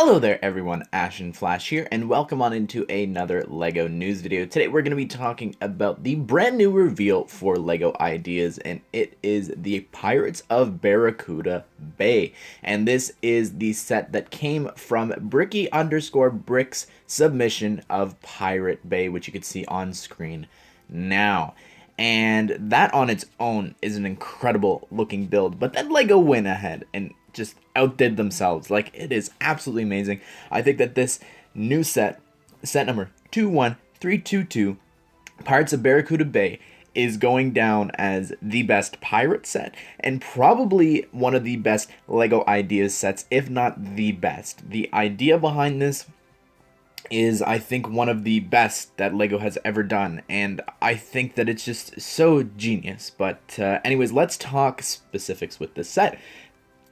Hello there everyone, Ashnflash here, and welcome on into another LEGO news video. Today we're going to be talking about the brand new reveal for LEGO Ideas, and it is the Pirates of Barracuda Bay. And this is the set that came from Bricky_Brick's submission of Pirate Bay, which you can see on screen now. And that on its own is an incredible looking build, but then LEGO went ahead and just outdid themselves. Like, it is absolutely amazing. I think that this new set number 21322, Pirates of Barracuda Bay, is going down as the best pirate set and probably one of the best LEGO Ideas sets, if not the best. The idea behind this is, I think, one of the best that LEGO has ever done, and I think that it's just so genius. But anyways, let's talk specifics with this set.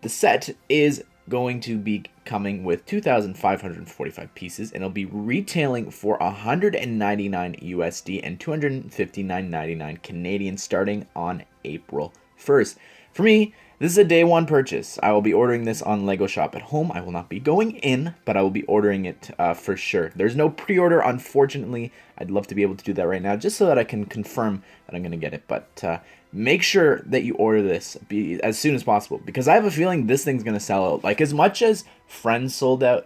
The set is going to be coming with 2,545 pieces, and it'll be retailing for $199 USD and $259.99 Canadian starting on April 1st. For me, this is a day one purchase. I will be ordering this on LEGO Shop at Home. I will not be going in, but I will be ordering it for sure. There's no pre-order, unfortunately. I'd love to be able to do that right now, just so that I can confirm that I'm going to get it. But make sure that you order this as soon as possible, because I have a feeling this thing's going to sell out. Like, as much as Friends sold out,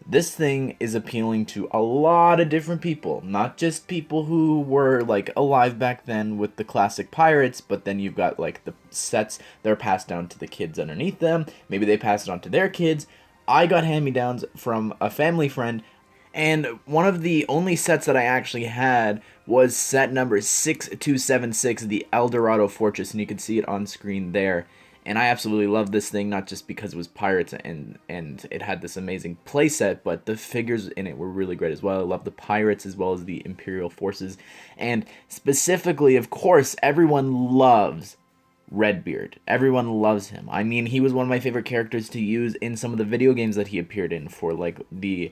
this thing is appealing to a lot of different people, not just people who were like alive back then with the classic pirates, but then you've got like the sets that are passed down to the kids underneath them. Maybe they pass it on to their kids. I got hand-me-downs from a family friend, and one of the only sets that I actually had was set number 6276, the Eldorado Fortress, and you can see it on screen there. And I absolutely love this thing, not just because it was pirates and it had this amazing playset, but the figures in it were really great as well. I love the pirates as well as the Imperial forces. And specifically, of course, everyone loves Redbeard. Everyone loves him. I mean, he was one of my favorite characters to use in some of the video games that he appeared in for, like, the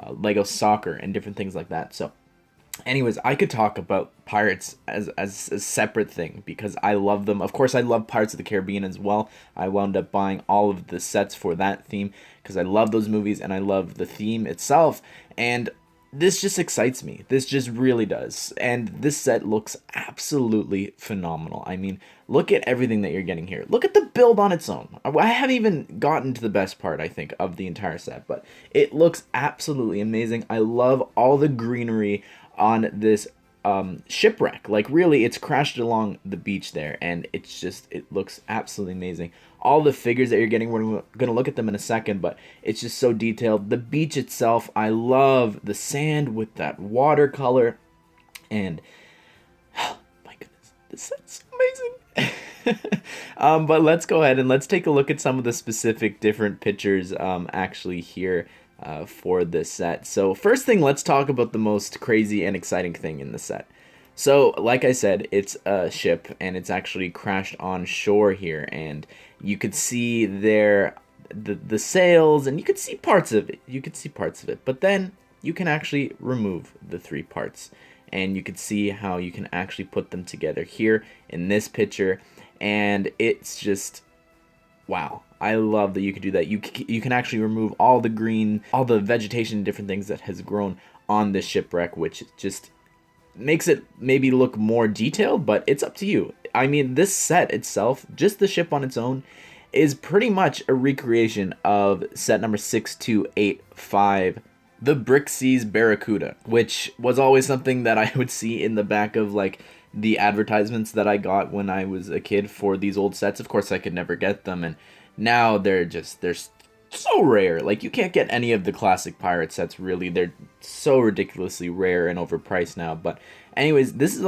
Lego Soccer and different things like that. So anyways, I could talk about pirates as a separate thing because I love them. Of course, I love Pirates of the Caribbean as well. I wound up buying all of the sets for that theme because I love those movies and I love the theme itself. And this just excites me. This just really does. And this set looks absolutely phenomenal. I mean, look at everything that you're getting here. Look at the build on its own. I haven't even gotten to the best part, I think, of the entire set, but it looks absolutely amazing. I love all the greenery on this shipwreck. Like, really, it's crashed along the beach there, and it's just, it looks absolutely amazing. All the figures that you're getting, we're going to look at them in a second, but it's just so detailed. The beach itself, I love the sand with that watercolor, and oh my goodness, this set's amazing. But let's go ahead and let's take a look at some of the specific different pictures actually here for this set. So first thing, let's talk about the most crazy and exciting thing in the set. So like I said, it's a ship and it's actually crashed on shore here, and you could see there the sails, and you could see parts of it. You could see parts of it, but then you can actually remove the three parts, and you could see how you can actually put them together here in this picture, and it's just wow. I love that you can do that. You can actually remove all the green, all the vegetation and different things that has grown on this shipwreck, which just makes it maybe look more detailed, but it's up to you. I mean, this set itself, just the ship on its own, is pretty much a recreation of set number 6285, the Brick Seas Barracuda, which was always something that I would see in the back of, like, the advertisements that I got when I was a kid for these old sets. Of course, I could never get them, and now they're so rare. Like, you can't get any of the classic pirate sets, really. They're so ridiculously rare and overpriced now. But anyways, this is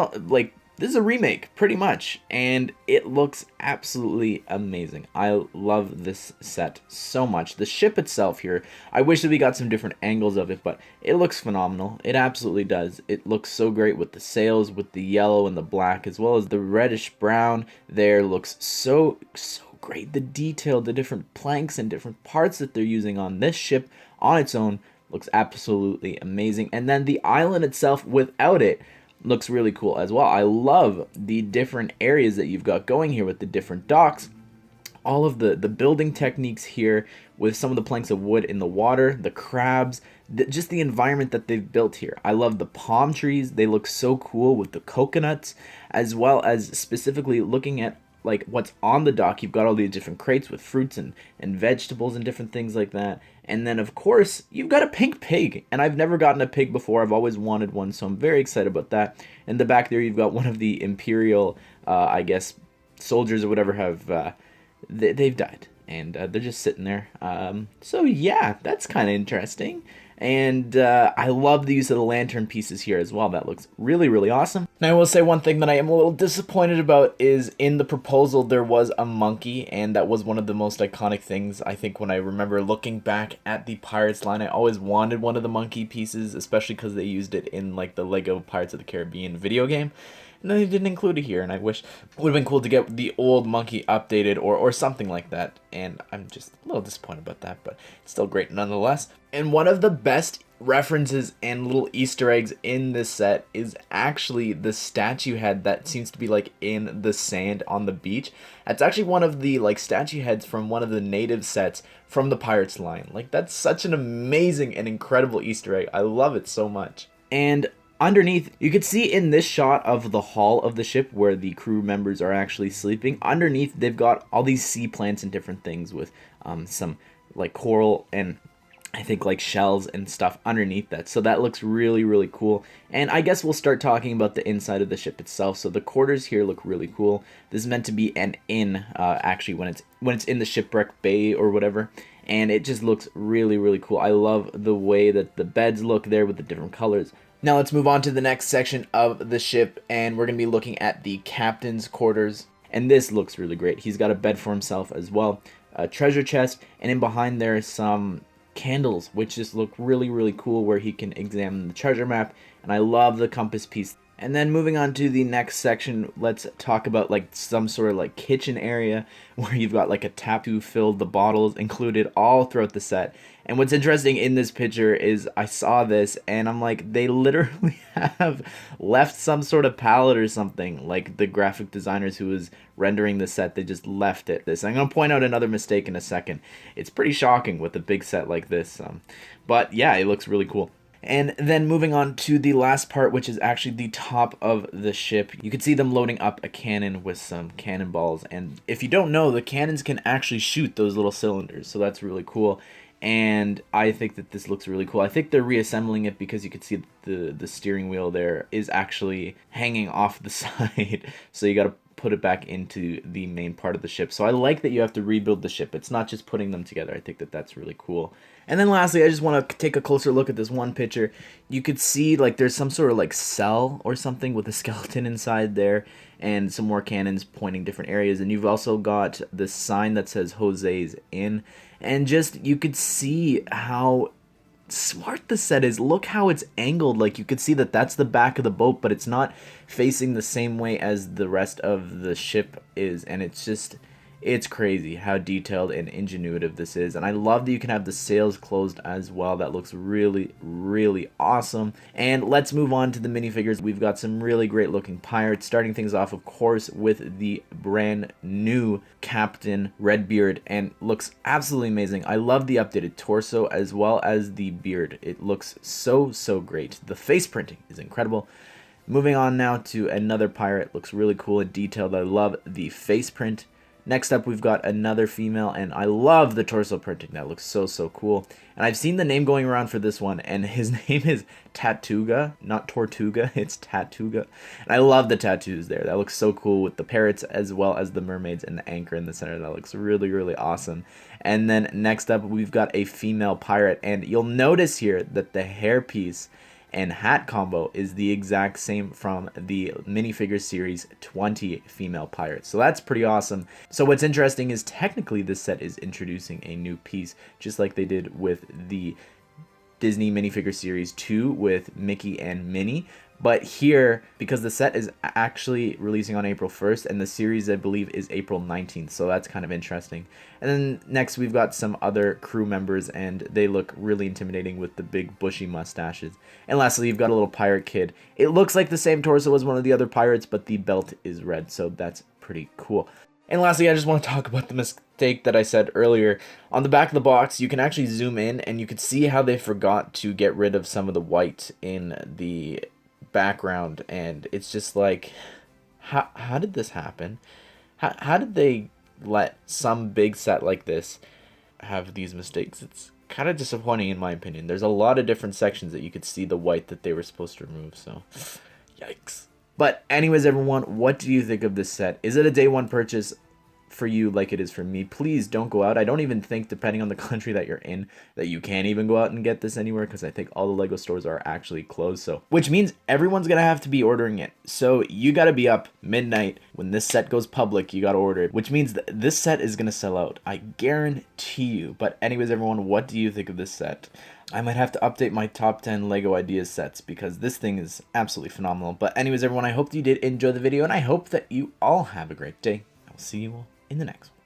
a remake, pretty much, and it looks absolutely amazing. I love this set so much. The ship itself here, I wish that we got some different angles of it, but it looks phenomenal. It absolutely does. It looks so great with the sails, with the yellow and the black, as well as the reddish brown there. Looks so great. The detail, the different planks and different parts that they're using on this ship on its own looks absolutely amazing. And then the island itself without it looks really cool as well. I love the different areas that you've got going here with the different docks. all of the building techniques here with some of the planks of wood in the water, the crabs, just the environment that they've built here. I love the palm trees. They look so cool with the coconuts, as well as specifically looking at like what's on the dock. You've got all these different crates with fruits and vegetables and different things like that. And then of course you've got a pink pig, and I've never gotten a pig before. I've always wanted one, so I'm very excited about that. In the back there you've got one of the Imperial I guess soldiers or whatever have they've died, and they're just sitting there. So yeah, that's kind of interesting. And I love the use of the lantern pieces here as well. That looks really, really awesome. Now I will say one thing that I am a little disappointed about is in the proposal there was a monkey, and that was one of the most iconic things. I think when I remember looking back at the Pirates line, I always wanted one of the monkey pieces, especially because they used it in like the Lego Pirates of the Caribbean video game. And they didn't include it here, and I wish it would have been cool to get the old monkey updated or something like that. And I'm just a little disappointed about that, but it's still great nonetheless. And one of the best references and little Easter eggs in this set is actually the statue head that seems to be like in the sand on the beach. That's actually one of the like statue heads from one of the native sets from the Pirates line. Like, that's such an amazing and incredible Easter egg. I love it so much. And underneath, you can see in this shot of the hull of the ship where the crew members are actually sleeping, underneath they've got all these sea plants and different things with some like coral and I think like shells and stuff underneath that. So that looks really, really cool. And I guess we'll start talking about the inside of the ship itself. So the quarters here look really cool. This is meant to be an inn, actually, when it's in the shipwreck bay or whatever. And it just looks really, really cool. I love the way that the beds look there with the different colors. Now let's move on to the next section of the ship, and we're going to be looking at the captain's quarters. And this looks really great. He's got a bed for himself as well, a treasure chest, and in behind there some candles, which just look really, really cool, where he can examine the treasure map. And I love the compass piece. And then moving on to the next section, let's talk about like some sort of like kitchen area where you've got like a tap to fill the bottles included all throughout the set. And what's interesting in this picture is I saw this and I'm like, they literally have left some sort of palette or something. Like the graphic designers who was rendering the set, they just left it. I'm going to point out another mistake in a second. It's pretty shocking with a big set like this. But yeah, it looks really cool. And then moving on to the last part, which is actually the top of the ship. You can see them loading up a cannon with some cannonballs. And if you don't know, the cannons can actually shoot those little cylinders. So that's really cool. And I think that this looks really cool. I think they're reassembling it because you can see the steering wheel there is actually hanging off the side. So you got to put it back into the main part of the ship. So I like that you have to rebuild the ship. It's not just putting them together. I think that that's really cool. And then lastly, I just want to take a closer look at this one picture. You could see like there's some sort of like cell or something with a skeleton inside there and some more cannons pointing different areas. And you've also got the sign that says Jose's Inn. And just you could see how smart the set is. Look how it's angled. Like you could see that that's the back of the boat, but it's not facing the same way as the rest of the ship is. And it's crazy how detailed and ingenuitive this is. And I love that you can have the sails closed as well. That looks really, really awesome. And let's move on to the minifigures. We've got some really great looking pirates, starting things off, of course, with the brand new Captain Redbeard, and looks absolutely amazing. I love the updated torso as well as the beard. It looks so, so great. The face printing is incredible. Moving on now to another pirate. Looks really cool and detailed. I love the face print. Next up, we've got another female, and I love the torso printing. That looks so, so cool. And I've seen the name going around for this one, and his name is Tatuga, not Tortuga, it's Tatuga. And I love the tattoos there. That looks so cool with the parrots as well as the mermaids and the anchor in the center. That looks really, really awesome. And then next up, we've got a female pirate, and you'll notice here that the hairpiece and hat combo is the exact same from the minifigure series 20 female pirates. So that's pretty awesome. So what's interesting is technically this set is introducing a new piece, just like they did with the Disney minifigure series 2 with Mickey and Minnie. But here, because the set is actually releasing on April 1st, and the series, I believe, is April 19th, so that's kind of interesting. And then next, we've got some other crew members, and they look really intimidating with the big bushy mustaches. And lastly, you've got a little pirate kid. It looks like the same torso as one of the other pirates, but the belt is red, so that's pretty cool. And lastly, I just want to talk about the mistake that I said earlier. On the back of the box, you can actually zoom in and you can see how they forgot to get rid of some of the white in the background. And it's just like, how did this happen? How did they let some big set like this have these mistakes? It's kind of disappointing in my opinion. There's a lot of different sections that you could see the white that they were supposed to remove, so yikes. But anyways, everyone, what do you think of this set? Is it a day one purchase for you like it is for me? Please don't go out. I don't even think, depending on the country that you're in, that you can even go out and get this anywhere, because I think all the Lego stores are actually closed. So, which means everyone's gonna have to be ordering it. So you gotta be up midnight when this set goes public. You gotta order it, which means this set is gonna sell out. I guarantee you. But anyways, everyone, what do you think of this set? I might have to update my top 10 Lego ideas sets because this thing is absolutely phenomenal. But anyways, everyone, I hope that you did enjoy the video, and I hope that you all have a great day. I will see you all in the next one.